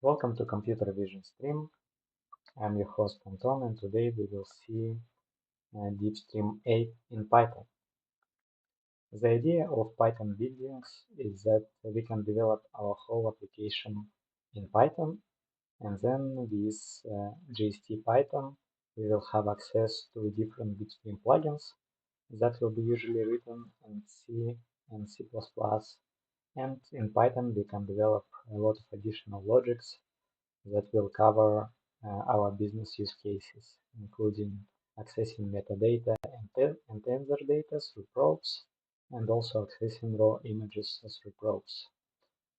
Welcome to Computer Vision Stream. I'm your host Anton, and today we will see DeepStream 8 in Python. The idea of Python videos is that we can develop our whole application in Python, and then with GST Python we will have access to different DeepStream plugins that will be usually written in C and C++. And in Python we can develop a lot of additional logics that will cover our business use cases, including accessing metadata and tensor data through probes, and also accessing raw images through probes.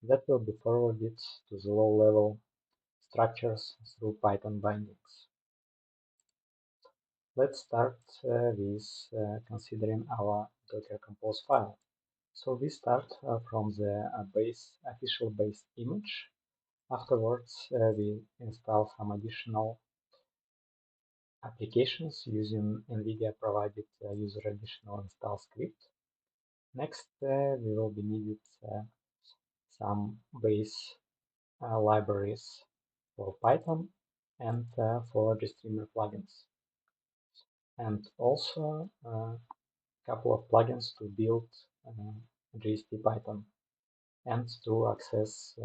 That will be forwarded to the low-level structures through Python bindings. Let's start with considering our Docker Compose file. So we start from the official base image. Afterwards, we install some additional applications using NVIDIA provided user additional install script. Next, we will be needed some base libraries for Python and for GStreamer plugins, and also a couple of plugins to build GST Python and to access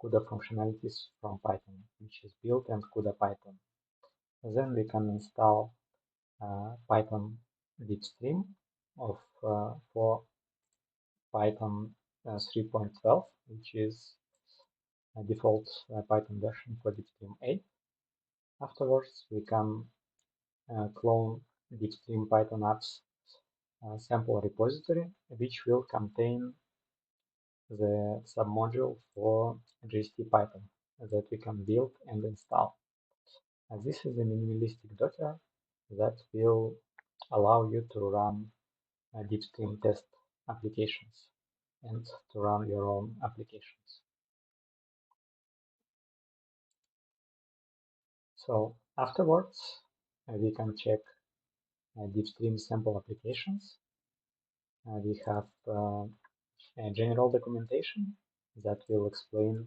CUDA functionalities from Python, which is built and CUDA Python. Then we can install Python DeepStream for Python 3.12, which is a default Python version for DeepStream 8. Afterwards, we can clone DeepStream Python apps sample repository, which will contain the submodule for GST Python that we can build and install. This is a minimalistic Docker that will allow you to run DeepStream test applications and to run your own applications. So afterwards, we can check DeepStream sample applications. We have a general documentation that will explain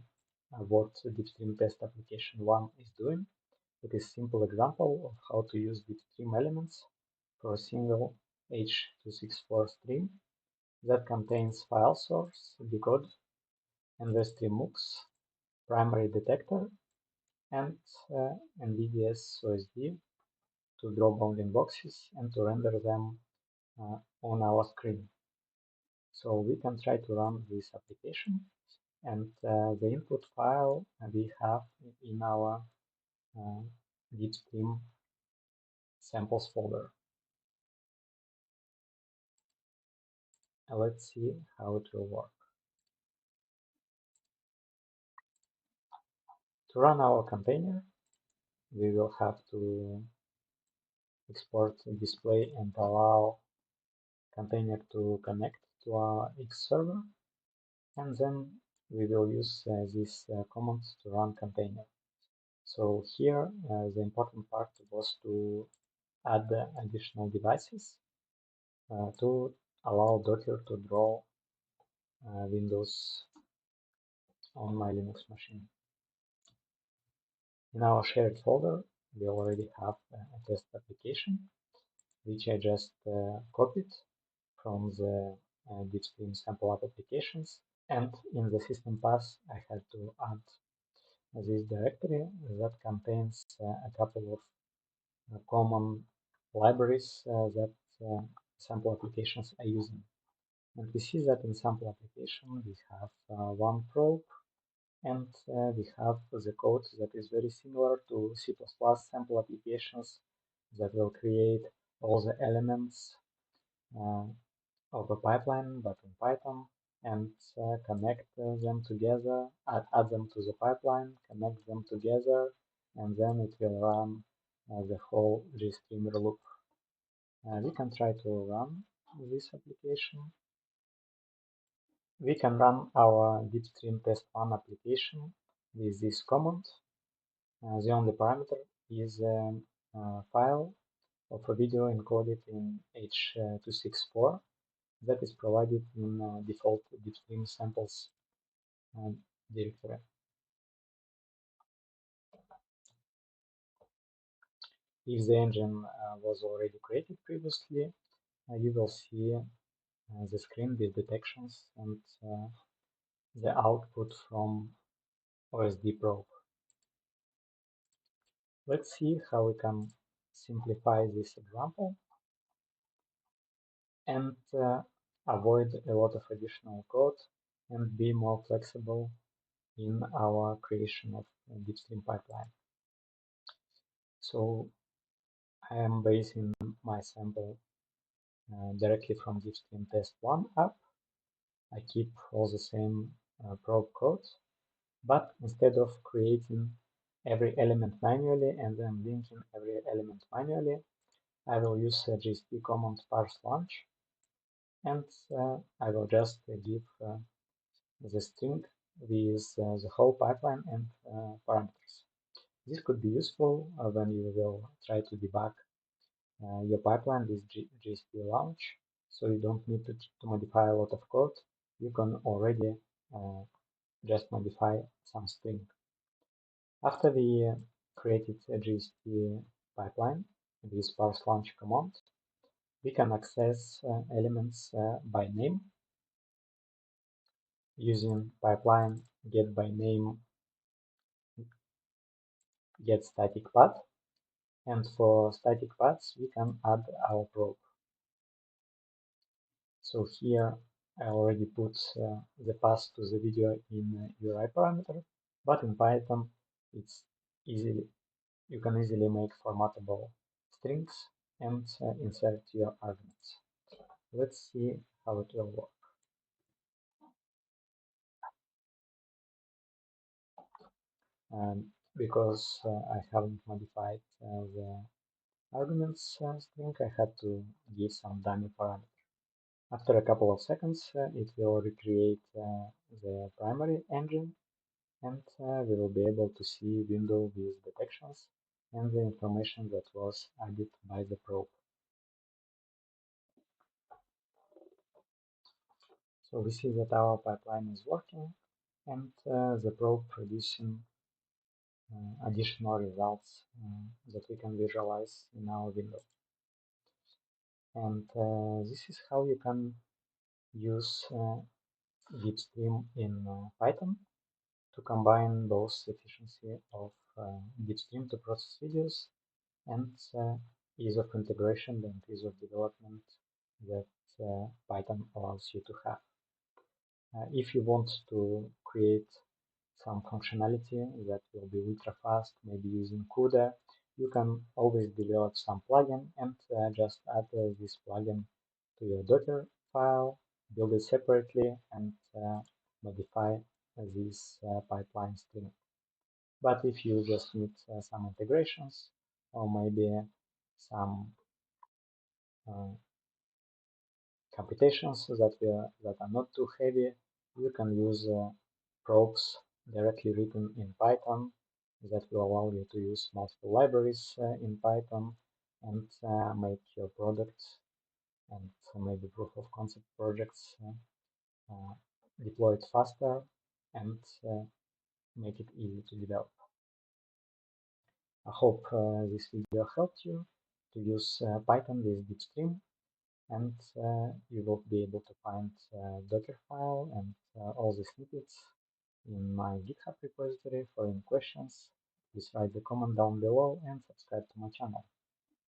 what DeepStream test application 1 is doing. It is a simple example of how to use DeepStream elements for a single H.264 stream that contains file source, decode, and the stream MOOCs, primary detector, and NVIDIA's OSD to draw bounding boxes and to render them on our screen. So we can try to run this application, and the input file we have in our DeepStream samples folder. Let's see how it will work. To run our container, we will have to export display and allow container to connect to our X server, and then we will use this command to run container. So here the important part was to add additional devices to allow Docker to draw Windows on my Linux machine. In our shared folder, we already have a test application, which I just copied from the DeepStream sample app applications. And in the system path, I had to add this directory that contains a couple of common libraries that sample applications are using. And we see that in sample application, we have one probe, and we have the code that is very similar to C++ sample applications that will create all the elements of a pipeline, but in Python, and connect them together, add them to the pipeline, connect them together, and then it will run the whole GStreamer loop. We can try to run this application. We can run our DeepStream test1 application with this command. The only parameter is a file of a video encoded in H.264 that is provided in default DeepStream samples directory. If the engine was already created previously, you will see the screen with detections and the output from OSD probe. Let's see how we can simplify this example and avoid a lot of additional code and be more flexible in our creation of a DeepStream pipeline. So I am basing my sample directly from DeepStream test 1 app. I keep all the same probe code, but instead of creating every element manually and then linking every element manually, I will use GST command parse launch, and I will just give the string with the whole pipeline and parameters. This could be useful when you will try to debug your pipeline with GST launch, so you don't need to modify a lot of code. You can already just modify some string. After we created a GST pipeline with parse launch command, we can access elements by name using pipeline get by name get static path, and for static paths we can add our probe. So here I already put the path to the video in URI parameter, but in Python it's easily you can easily make formattable strings and insert your arguments. Let's see how it will work. Because I haven't modified the arguments string, I had to give some dummy parameter. After a couple of seconds, it will recreate the primary engine, and we will be able to see window with detections and the information that was added by the probe. So we see that our pipeline is working, and the probe producing additional results that we can visualize in our window. And this is how you can use DeepStream in Python to combine both efficiency of DeepStream to process videos and ease of integration and ease of development that Python allows you to have. If you want to create some functionality that will be ultra fast, maybe using CUDA, you can always develop some plugin and just add this plugin to your Docker file, build it separately, and modify this pipeline string. But if you just need some integrations or maybe some computations that are not too heavy, you can use probes directly written in Python that will allow you to use multiple libraries in Python and make your products and maybe proof of concept projects deployed faster and make it easy to develop. I hope this video helped you to use Python with DeepStream, and you will be able to find Docker file and all the snippets in my GitHub repository. For any questions, please write the comment down below and subscribe to my channel.